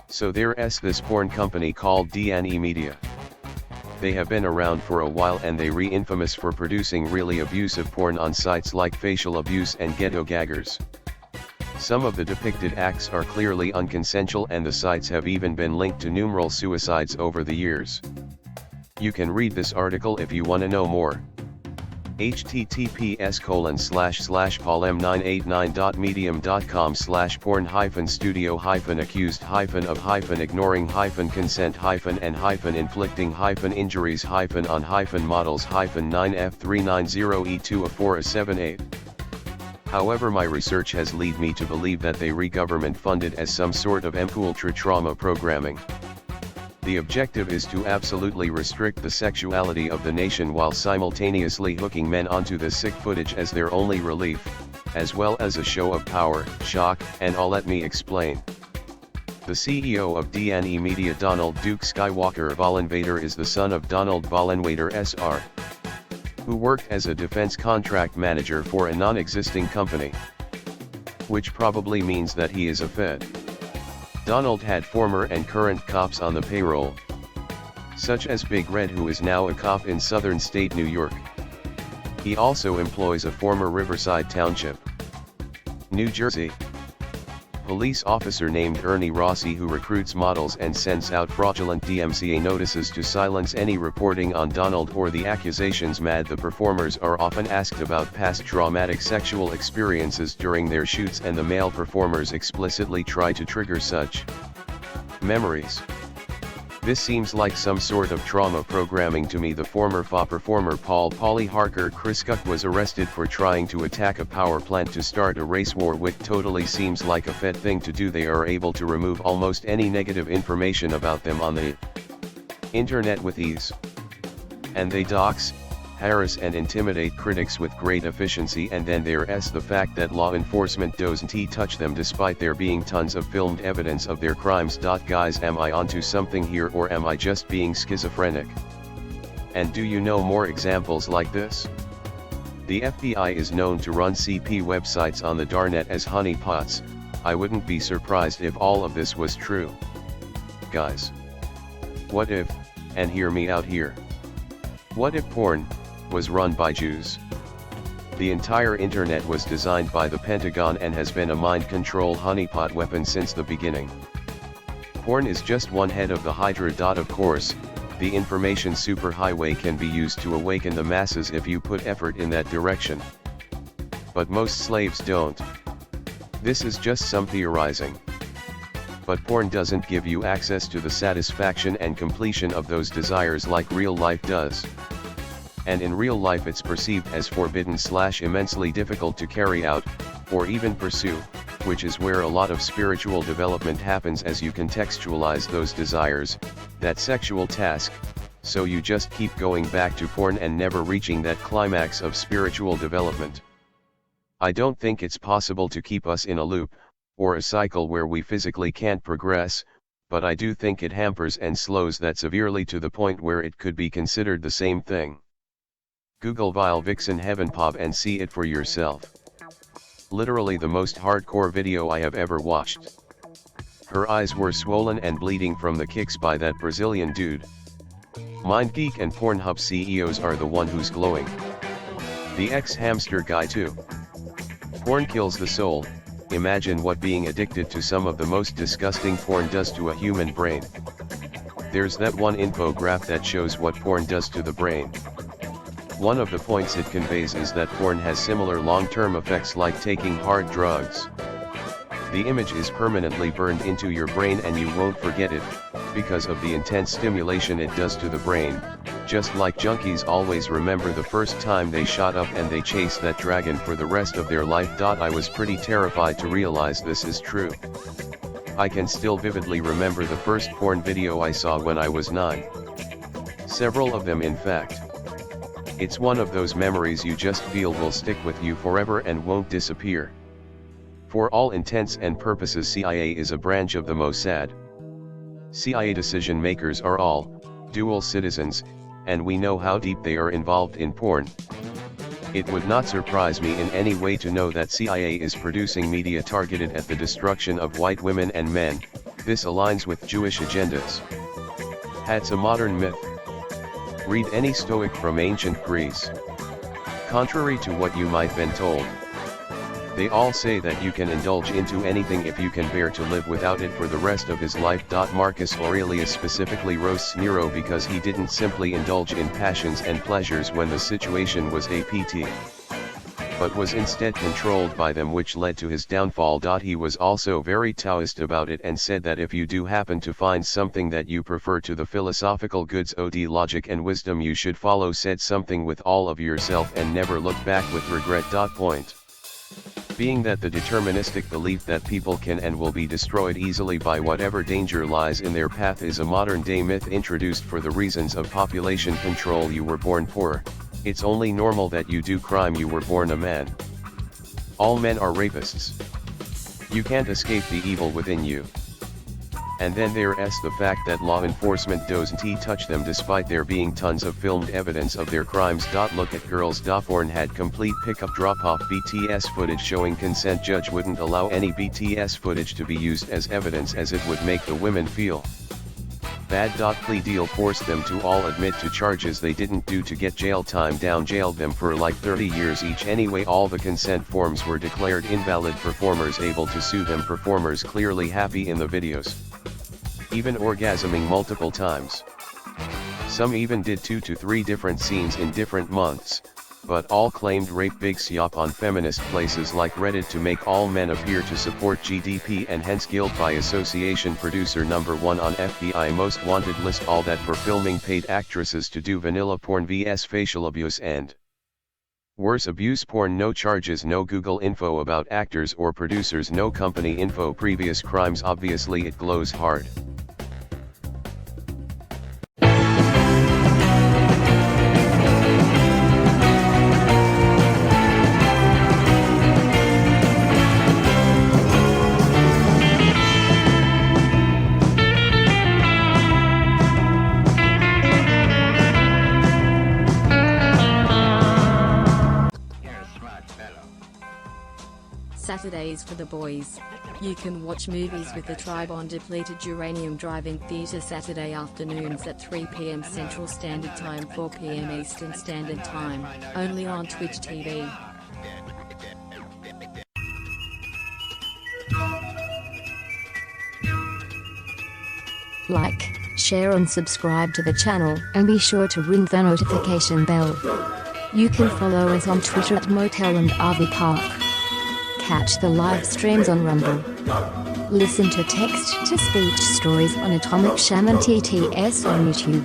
So there's this porn company called D&E Media. They have been around for a while and they re-infamous for producing really abusive porn on sites like Facial Abuse and Ghetto Gaggers. Some of the depicted acts are clearly unconsensual and the sites have even been linked to numerous suicides over the years. You can read this article if you want to know more. https://polem989.medium.com/porn-studio-of-inflicting-and-inflicting-9F390E2A4A78. However, my research has led me to believe that they re-government funded as some sort of ultra trauma programming. The objective is to absolutely restrict the sexuality of the nation while simultaneously hooking men onto the sick footage as their only relief, as well as a show of power, shock, and awe. Let me explain. The CEO of D&E Media, Donald Duke Skywalker Vollenwater, is the son of Donald Vollenwater Sr., who worked as a defense contract manager for a non-existing company. Which probably means that he is a Fed. Donald had former and current cops on the payroll, such as Big Red, who is now a cop in southern state New York. He also employs a former Riverside Township, New Jersey, police officer named Ernie Rossi, who recruits models and sends out fraudulent DMCA notices to silence any reporting on Donald or the accusations made. The performers are often asked about past traumatic sexual experiences during their shoots, and the male performers explicitly try to trigger such memories. This seems like some sort of trauma programming to me. The former FA performer Paul "Paulie" Harker Kriskuk was arrested for trying to attack a power plant to start a race war, which totally seems like a Fed thing to do. They are able to remove almost any negative information about them on the internet with ease. And they dox, harass and intimidate critics with great efficiency. And then there's the fact that law enforcement doesn't touch them despite there being tons of filmed evidence of their crimes. Guys, am I onto something here, or am I just being schizophrenic? And do you know more examples like this? The FBI is known to run CP websites on the darknet as honeypots. I wouldn't be surprised if all of this was true. Guys, what if, and hear me out here, what if porn was run by Jews? The entire internet was designed by the Pentagon and has been a mind control honeypot weapon since the beginning. Porn is just one head of the Hydra. Of course, the information superhighway can be used to awaken the masses if you put effort in that direction. But most slaves don't. This is just some theorizing. But porn doesn't give you access to the satisfaction and completion of those desires like real life does. And in real life it's perceived as forbidden / immensely difficult to carry out, or even pursue, which is where a lot of spiritual development happens as you contextualize those desires, that sexual task, so you just keep going back to porn and never reaching that climax of spiritual development. I don't think it's possible to keep us in a loop, or a cycle where we physically can't progress, but I do think it hampers and slows that severely to the point where it could be considered the same thing. Google Vile Vixen Heaven Pop and see it for yourself. Literally the most hardcore video I have ever watched. Her eyes were swollen and bleeding from the kicks by that Brazilian dude. MindGeek and Pornhub CEOs are the one who's glowing. The ex-hamster guy too. Porn kills the soul. Imagine what being addicted to some of the most disgusting porn does to a human brain. There's that one infographic that shows what porn does to the brain. One of the points it conveys is that porn has similar long-term effects like taking hard drugs. The image is permanently burned into your brain and you won't forget it, because of the intense stimulation it does to the brain, just like junkies always remember the first time they shot up and they chase that dragon for the rest of their life. I was pretty terrified to realize this is true. I can still vividly remember the first porn video I saw when I was 9. Several of them, in fact. It's one of those memories you just feel will stick with you forever and won't disappear. For all intents and purposes, CIA is a branch of the Mossad. CIA decision makers are all dual citizens, and we know how deep they are involved in porn. It would not surprise me in any way to know that CIA is producing media targeted at the destruction of white women and men, this aligns with Jewish agendas. Hat's a modern myth. Read any Stoic from ancient Greece. Contrary to what you might been told, they all say that you can indulge into anything if you can bear to live without it for the rest of his life. Marcus Aurelius specifically roasts Nero because he didn't simply indulge in passions and pleasures when the situation was apt, but was instead controlled by them, which led to his downfall. He was also very Taoist about it and said that if you do happen to find something that you prefer to the philosophical goods of logic and wisdom, you should follow said something with all of yourself and never look back with regret. Point being that the deterministic belief that people can and will be destroyed easily by whatever danger lies in their path is a modern day myth introduced for the reasons of population control. You were born poor. It's only normal that you do crime. You were born a man. All men are rapists. You can't escape the evil within you. And then there's the fact that law enforcement doesn't touch them despite there being tons of filmed evidence of their crimes. Look at girls. Porn had complete pickup drop-off BTS footage showing consent. Judge wouldn't allow any BTS footage to be used as evidence as it would make the women feel bad. Plea deal forced them to all admit to charges they didn't do to get jail time down, jailed them for like 30 years each anyway. All the consent forms were declared invalid. Performers able to sue them. Performers clearly happy in the videos, even orgasming multiple times. Some even did 2 to 3 different scenes in different months, but all claimed rape. Big siop on feminist places like Reddit to make all men appear to support GDP and hence guilt by association. Producer #1 on FBI most wanted list. All that for filming paid actresses to do vanilla porn vs facial abuse and worse abuse porn. No charges, no Google info about actors or producers, no company info. Previous crimes. Obviously it glows hard. Saturdays for the boys. You can watch movies with the tribe on depleted uranium driving theater Saturday afternoons at 3 p.m. Central Standard Time, 4 p.m. Eastern Standard Time, only on Twitch TV. Like, share and subscribe to the channel, and be sure to ring the notification bell. You can follow us on Twitter at Motel and RV Park. Catch the live streams on Rumble. Listen to text-to-speech stories on Atomic Shaman TTS on YouTube.